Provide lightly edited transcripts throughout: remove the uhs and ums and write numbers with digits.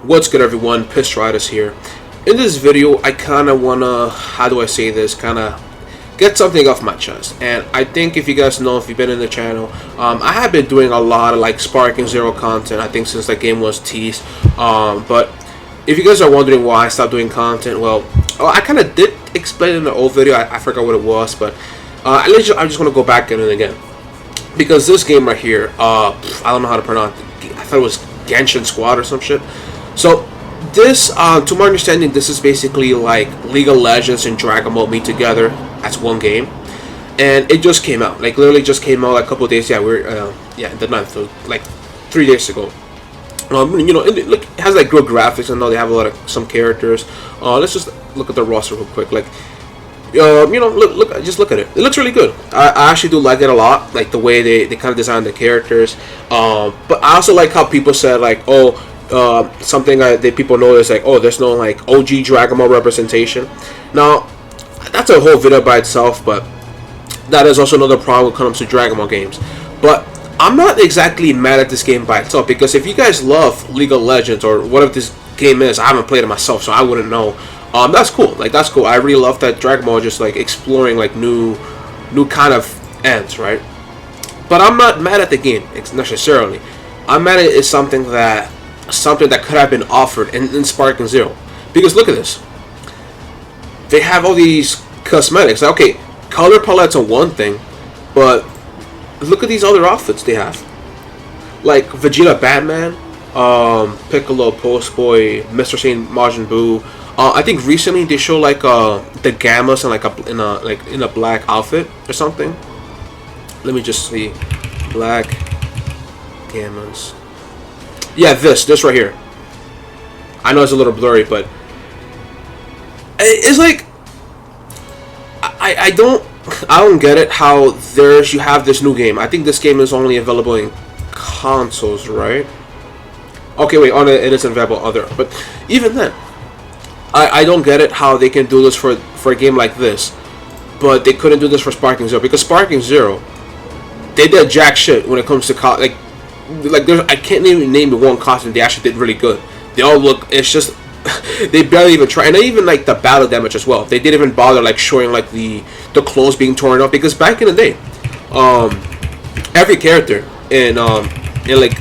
What's good, everyone? Pistriders here. In this video, I kind of want to, how do I say this, kind of get something off my chest. And I think if you guys know, if you've been in the channel, I have been doing a lot of like Sparking Zero content, I think since that game was teased. But if you guys are wondering why I stopped doing content, well, I kind of did explain in the old video. I forgot what it was, but I just want to go back in it again. Because this game right here, I don't know how to pronounce it. I thought it was Genshin Squad or some shit. So this, to my understanding, this is basically like League of Legends and Dragon Ball meet together as one game, and it just came out. Like literally just came out like a couple of days. Yeah, we're the 9th, so like 3 days ago. You know, it has like good graphics, and now they have a lot of some characters. Let's just look at the roster real quick. Like, you know, just look at it. It looks really good. I actually do like it a lot, like the way they kind of design the characters. But I also like how people said like, oh, something that people know is like, oh, there's no like OG Dragon Ball representation. Now, that's a whole video by itself, but that is also another problem when it comes to Dragon Ball games. But I'm not exactly mad at this game by itself, because if you guys love League of Legends or whatever this game is, I haven't played it myself, so I wouldn't know. That's cool. Like, that's cool. I really love that Dragon Ball just like exploring like new kind of ends, right? But I'm not mad at the game necessarily. I'm mad at it is something that could have been offered in Sparking Zero. Because look at this. They have all these cosmetics. Okay, color palettes are one thing, but look at these other outfits they have. Like Vegeta Batman, Piccolo Post Boy, Mr. Satan Majin Buu. I think recently they show like the Gammas in a black outfit or something. Let me just see. Black Gammas. Yeah, this right here. I know it's a little blurry, but it's like I don't get it how you have this new game. I think this game is only available in consoles, right? Okay, wait, it is available other, but even then, I don't get it how they can do this for a game like this, but they couldn't do this for Sparking Zero, because Sparking Zero, they did jack shit when it comes to like there's, I can't even name the one costume they actually did really good. They all look, it's just they barely even try, and even like the battle damage as well. They didn't even bother like showing like the clothes being torn off, because back in the day, every character in like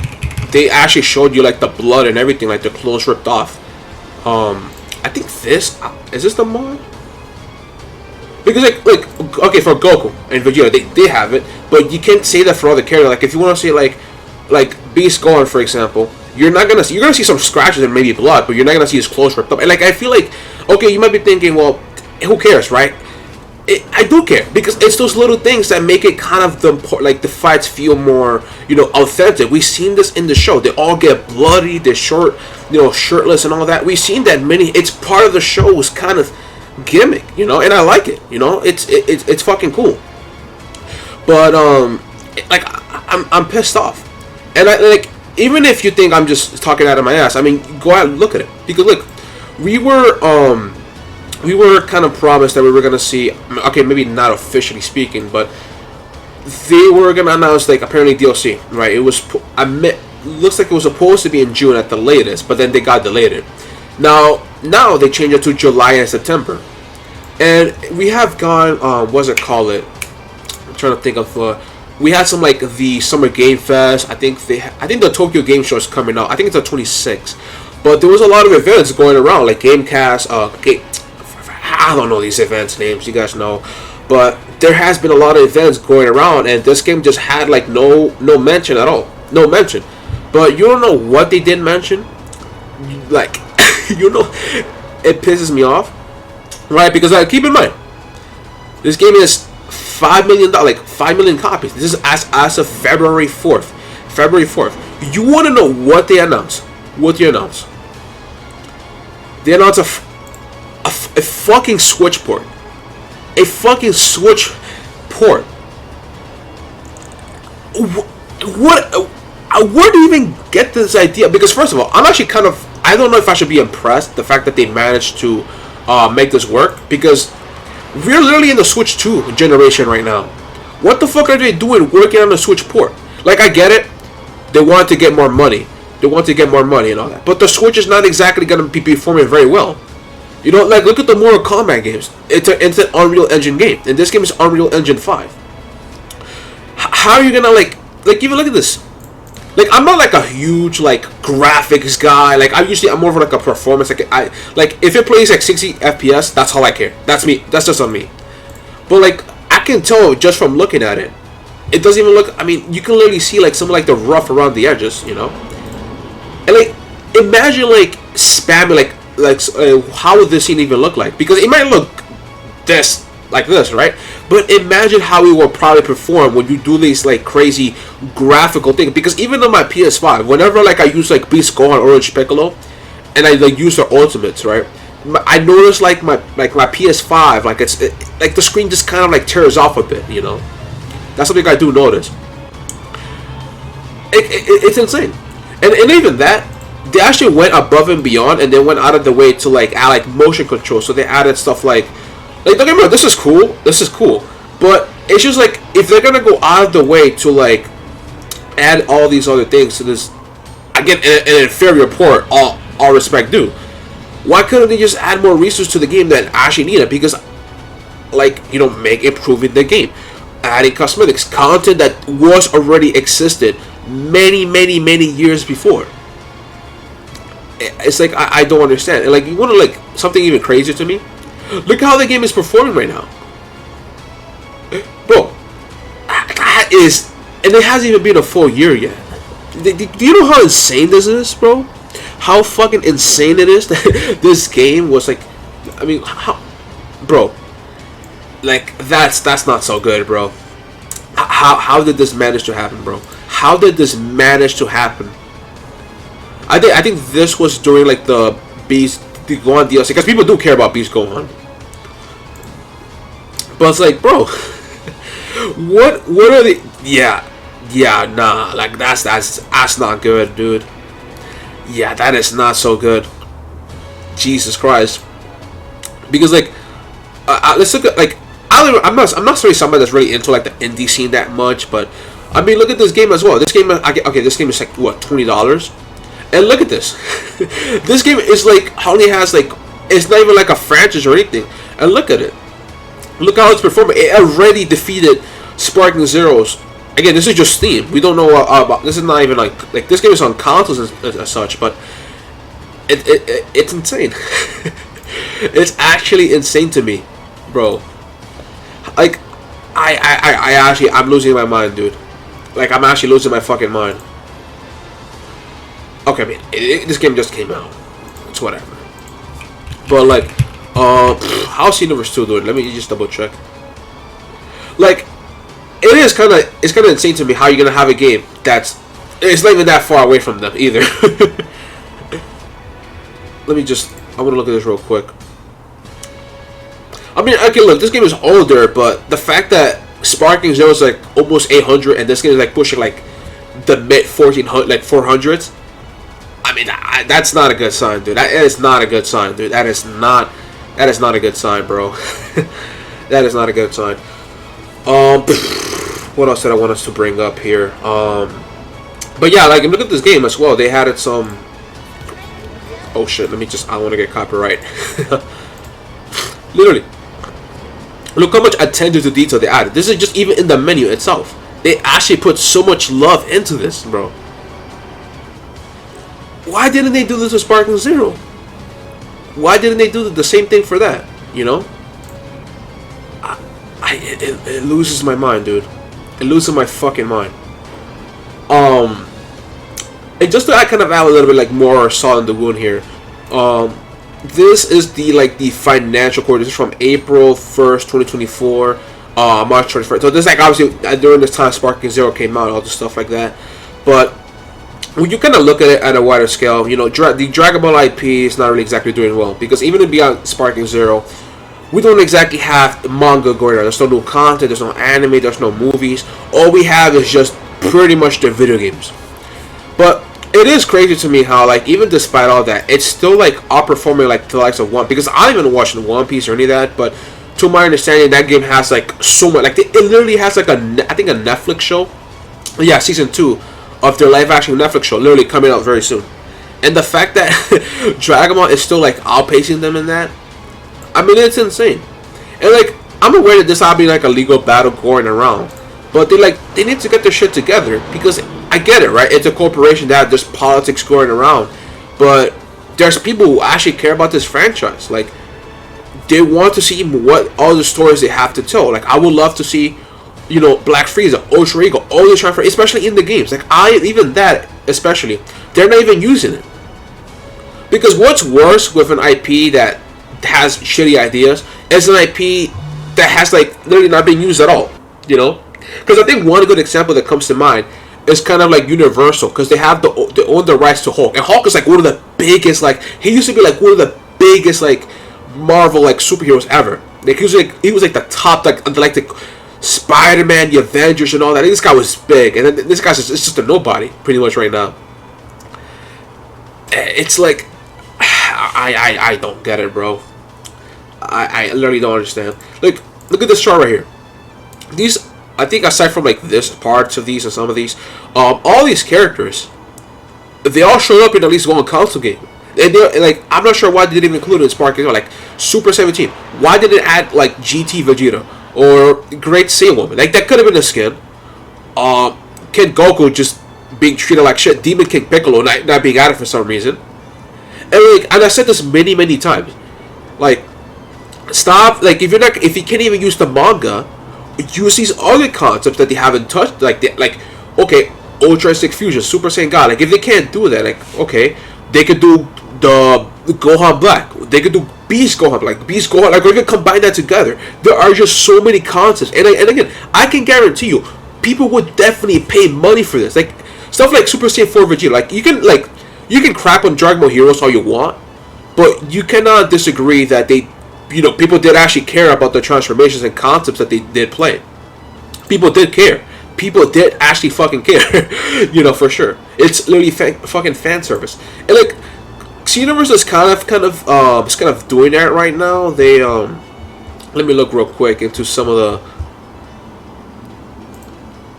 they actually showed you like the blood and everything, like the clothes ripped off. I think this is this the mod? Because like okay, for Goku and Vegeta they have it, but you can't say that for other characters. Like if you want to say like Beast Gohan, for example, you're gonna see some scratches and maybe blood, but you're not gonna see his clothes ripped up. And like I feel like, okay, you might be thinking, well, who cares, right? I do care, because it's those little things that make it kind of the fights feel more, you know, authentic. We've seen this in the show. They all get bloody, they're shirtless and all that. We've seen that it's part of the show's kind of gimmick, you know, and I like it. You know, it's fucking cool. But like I'm pissed off, and I like, even if you think I'm just talking out of my ass, I mean, go out and look at it, because look, we were kind of promised that we were gonna see, okay, maybe not officially speaking, but they were gonna announce like apparently DLC, right? It was looks like it was supposed to be in June at the latest, but then they got delayed. Now they changed it to July and September, and we have gone what's it called it? I'm trying to think of. We had some like the Summer Game Fest. I think the Tokyo Game Show is coming out. I think it's the 26th. But there was a lot of events going around, like Gamecast. I don't know these events names. You guys know, but there has been a lot of events going around, and this game just had like no mention at all. No mention. But you don't know what they did mention. Like, you know, it pisses me off, right? Because keep in mind, this game is $5 million, like 5 million copies. This is as of February 4th. February 4th. You want to know what they announced? What they announced? They announced a fucking Switch port. A fucking Switch port. Where do you even get this idea? Because first of all, I'm actually kind of, I don't know if I should be impressed the fact that they managed to make this work, because we're literally in the Switch 2 generation right now. What the fuck are they doing working on the Switch port? Like, I get it. They wanted to get more money. They want to get more money and all that. But the Switch is not exactly going to be performing very well. You know, like, look at the Mortal Kombat games. It's an Unreal Engine game. And this game is Unreal Engine 5. How are you going to, like, even look at this. Like, I'm not, like, a huge, like, graphics guy. Like, I'm more of, like, a performance. Like, if it plays, like, 60 FPS, that's all I care. That's me. That's just on me. But, like, I can tell just from looking at it. It doesn't even look, I mean, you can literally see, like, some, like, the rough around the edges, you know? And, like, imagine, like, spamming, like how would this scene even look like? Because it might look like this, right? But imagine how it will probably perform when you do these, like, crazy graphical things. Because even on my PS5, whenever, like, I use, like, Beast Gohan, Orange Piccolo, and I, like, use their ultimates, right? I notice, like, my PS5, like, like, the screen just kind of, like, tears off a bit, you know? That's something I do notice. It's insane. And even that, they actually went above and beyond, and they went out of the way to, like, add, like, motion control. So they added stuff like don't get me wrong, this is cool, but it's just, like, if they're gonna go out of the way to, like, add all these other things to this, again, an inferior port, all respect due, why couldn't they just add more resources to the game that actually need it? Because, like, you know, improving the game, adding cosmetics, content that was already existed many years before. It's like, I don't understand. And, like, you want to, like, something even crazier to me? Look how the game is performing right now. Bro, that is... And it hasn't even been a full year yet. Do you know how insane this is, bro? How fucking insane it is that this game was, like... I mean, how... Bro. Like, that's not so good, bro. How did this manage to happen, bro? How did this manage to happen? I think this was during, like, the Gohan DLC, because people do care about Beast Gohan. But it's like, bro, what are the... Yeah, nah, like, that's not good, dude. Yeah, that is not so good. Jesus Christ. Because, like, let's look at, like, I'm not really somebody that's really into, like, the indie scene that much, but I mean, look at this game as well. This game, okay, this game is like, what, $20? And look at this. This game is, like, only has, like, it's not even like a franchise or anything. And look at it. Look how it's performing. It already defeated Sparking Zeroes. Again, this is just Steam. We don't know about. This is not even like this game is on consoles as such, but it's insane. It's actually insane to me, bro. Like, I'm losing my mind, dude. Like, I'm actually losing my fucking mind. Okay, I mean, this game just came out. It's whatever. But, like, how's Universe 2 doing? Let me just double check. Like, it's kind of insane to me how you're gonna have a game it's not even that far away from them either. I want to look at this real quick. I mean, okay, look, this game is older, but the fact that Sparking Zero is like almost 800, and this game is like pushing like the mid 1400, like 400s. I mean, that's not a good sign, dude. That is not a good sign, dude. That is not a good sign, bro. That is not a good sign. What else did I want us to bring up here? But yeah, like, look at this game as well. They had it some. Oh shit! I don't want to get copyright. Literally, look how much attention to detail they added. This is just even in the menu itself. They actually put so much love into this, bro. Why didn't they do this with Sparking Zero? Why didn't they do the same thing for that? You know? It loses my mind, dude. It loses my fucking mind. And just to kind of add a little bit like more salt in the wound here. This is the financial quarter. This is from April 1st, 2024, March 21st. So this is like obviously during this time Sparking Zero came out, all the stuff like that. But when you kind of look at it at a wider scale, you know, the Dragon Ball IP is not really exactly doing well, because even beyond Sparking Zero, we don't exactly have manga going on. There's no new content, there's no anime, there's no movies. All we have is just pretty much the video games. But it is crazy to me how, like, even despite all that, it's still like outperforming like the likes of One, because I don't even watch One Piece or any of that, but to my understanding, that game has like so much, like it literally has like I think a Netflix show, yeah, season 2 of their live action Netflix show literally coming out very soon. And the fact that Dragon Ball is still like outpacing them in that, I mean, it's insane. And like, I'm aware that this will be like a legal battle going around, but they need to get their shit together, because I get it, right? It's a corporation that there's politics going around, but there's people who actually care about this franchise. Like, they want to see what all the stories they have to tell. Like, I would love to see, you know, Black Frieza, Ultra Ego, all this transfer, especially in the games. Like, even that, especially, they're not even using it. Because what's worse with an IP that has shitty ideas is an IP that has like literally not been used at all. You know, because I think one good example that comes to mind is kind of like Universal, because they own the rights to Hulk, and Hulk is like one of the biggest, like, he used to be like one of the biggest like Marvel like superheroes ever. Like, he was like the top, like the Spider-Man, the Avengers, and all that. This guy was big, and then this guy's just a nobody pretty much right now. It's like, I don't get it, bro. I literally don't understand. Like, look at this chart right here. These, I think, aside from like this parts of these and some of these, all these characters, they all showed up in at least one console game. And they like, I'm not sure why they didn't even include it in Spark. You know, like Super 17. Why did it add like GT Vegeta or Great Saiyan? Like, that could have been a skin. Ken Goku just being treated like shit. Demon King Piccolo not being added for some reason. And I said this many times. Like, stop. Like, if you can't even use the manga, use these other concepts that they haven't touched. Like, okay, Ultra Instinct Fusion, Super Saiyan God. Like, if they can't do that, like, okay, they could do the Gohan Black. They could do Beast Gohan Black, Beast Gohan. Like, we can combine that together. There are just so many concepts, and again, I can guarantee you, people would definitely pay money for this. Like, stuff like Super Saiyan 4 Vegeta. Like, you can crap on Dragon Ball Heroes all you want, but you cannot disagree that people did actually care about the transformations and concepts that they did play. People did care. People did actually fucking care. You know, for sure. It's literally fucking fan service. And like, Xenoverse is kind of doing that right now. They let me look real quick into some of the,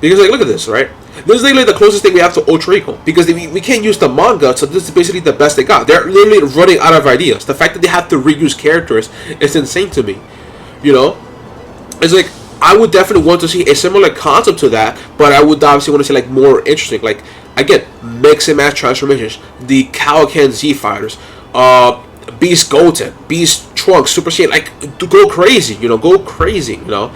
because like, look at this, right? This is literally the closest thing we have to Ultra Ego, because we can't use the manga, so this is basically the best they got. They're literally running out of ideas. The fact that they have to reuse characters is insane to me. You know, it's like, I would definitely want to see a similar concept to that, but I would obviously want to see like more interesting, like, again, mix and match transformations, the Kaioken Z fighters, Beast Goten, Beast Trunks, Super Saiyan, like, go crazy, you know, go crazy, you know.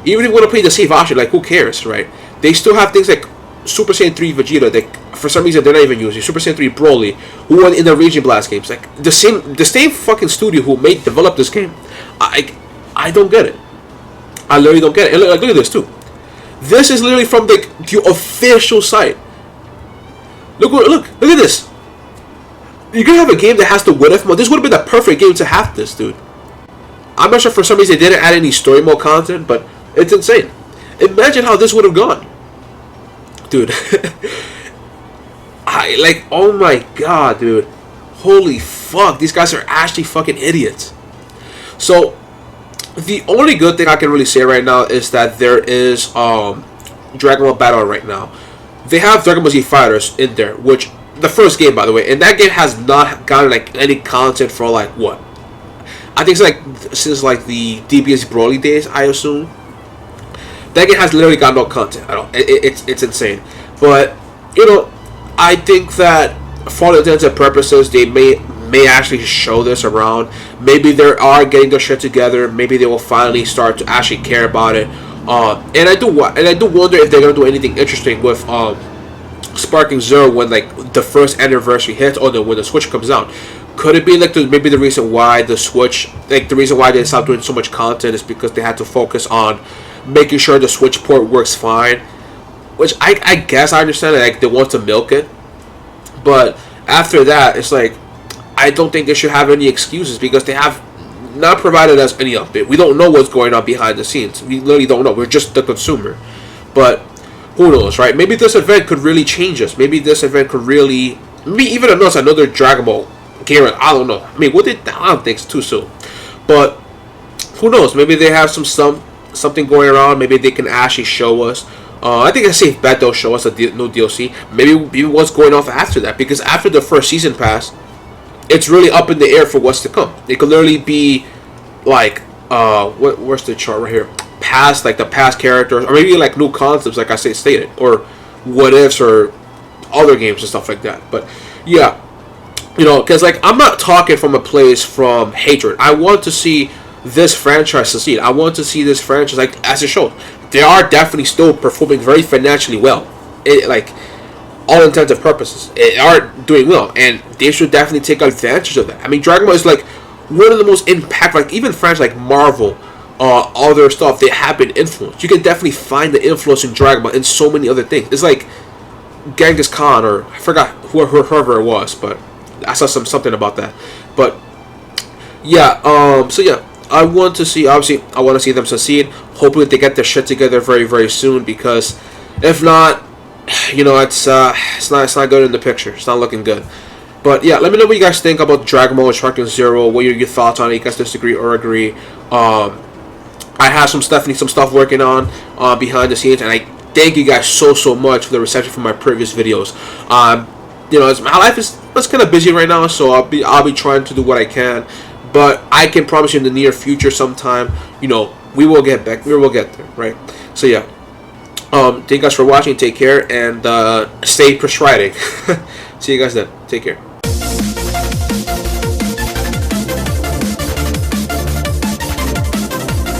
Even if you want to play the safe option, like, who cares, right? They still have things like Super Saiyan 3 Vegeta that for some reason they're not even using. Super Saiyan 3 Broly, who won in the Region Blast games, like the same fucking studio who developed this game. I don't get it. I literally don't get it. And look at this too. This is literally from the official site. Look at this. You're gonna have a game that has the what if mode. This would have been the perfect game to have this, dude. I'm not sure, for some reason they didn't add any story mode content, but it's insane. Imagine how this would have gone, dude. Oh my god, dude. Holy fuck, these guys are actually fucking idiots. So, the only good thing I can really say right now is that there is Dragon Ball Battle right now. They have Dragon Ball Z Fighters in there, which, the first game, by the way, and that game has not gotten like any content for like what? I think it's like since like the dbsz Broly days, I assume. That game has literally got no content at all. It's insane. But, you know, I think that for all intents and purposes, they may actually show this around. Maybe they are getting their shit together. Maybe they will finally start to actually care about it. And I do wonder if they're gonna do anything interesting with Sparking Zero when like the first anniversary hits, or when the Switch comes out. Could it be like maybe the reason why the Switch, like the reason why they stopped doing so much content is because they had to focus on making sure the Switch port works fine, which I guess I understand that, like, they want to milk it, but after that it's like, I don't think they should have any excuses, because they have not provided us any update. We don't know what's going on behind the scenes. We literally don't know. We're just the consumer. But who knows, right? Maybe this event could really change us. Maybe this event could really, maybe even announce another Dragon Ball game. I don't know. I mean, I don't think it's too soon. But who knows? Maybe they have something going around. Maybe they can actually show us I think a safe bet they'll show us a no DLC. Maybe what's going off after that, because after the first season pass, it's really up in the air for what's to come. It could literally be like where's the chart right here? Past, like the past characters, or maybe like new concepts, like I stated, or what ifs, or other games and stuff like that. But yeah, you know, because like I'm not talking from a place from hatred. I want to see this franchise succeed. I want to see this franchise, like as it shows, they are definitely still performing very financially well. Like all intents and purposes, they are doing well, and they should definitely take advantage of that. I mean, Dragon Ball is like one of the most impactful, like even franchises like Marvel, other stuff, they have been influenced. You can definitely find the influence in Dragon Ball and so many other things. It's like Genghis Khan, or I forgot whoever it was, but I saw something about that. But yeah, so yeah, I want to see, obviously, I want to see them succeed. Hopefully, they get their shit together very, very soon, because if not, you know, it's not good in the picture. It's not looking good. But yeah, let me know what you guys think about Dragon Ball Instruction Zero. What are your thoughts on it? You guys disagree or agree? I have some stuff working on behind the scenes, and I thank you guys so much for the reception from my previous videos. You know, my life is kind of busy right now, so I'll be trying to do what I can. But I can promise you in the near future, sometime, you know, we will get back. We will get there, right? So yeah. Thank you guys for watching. Take care, and stay prescribing. See you guys then. Take care.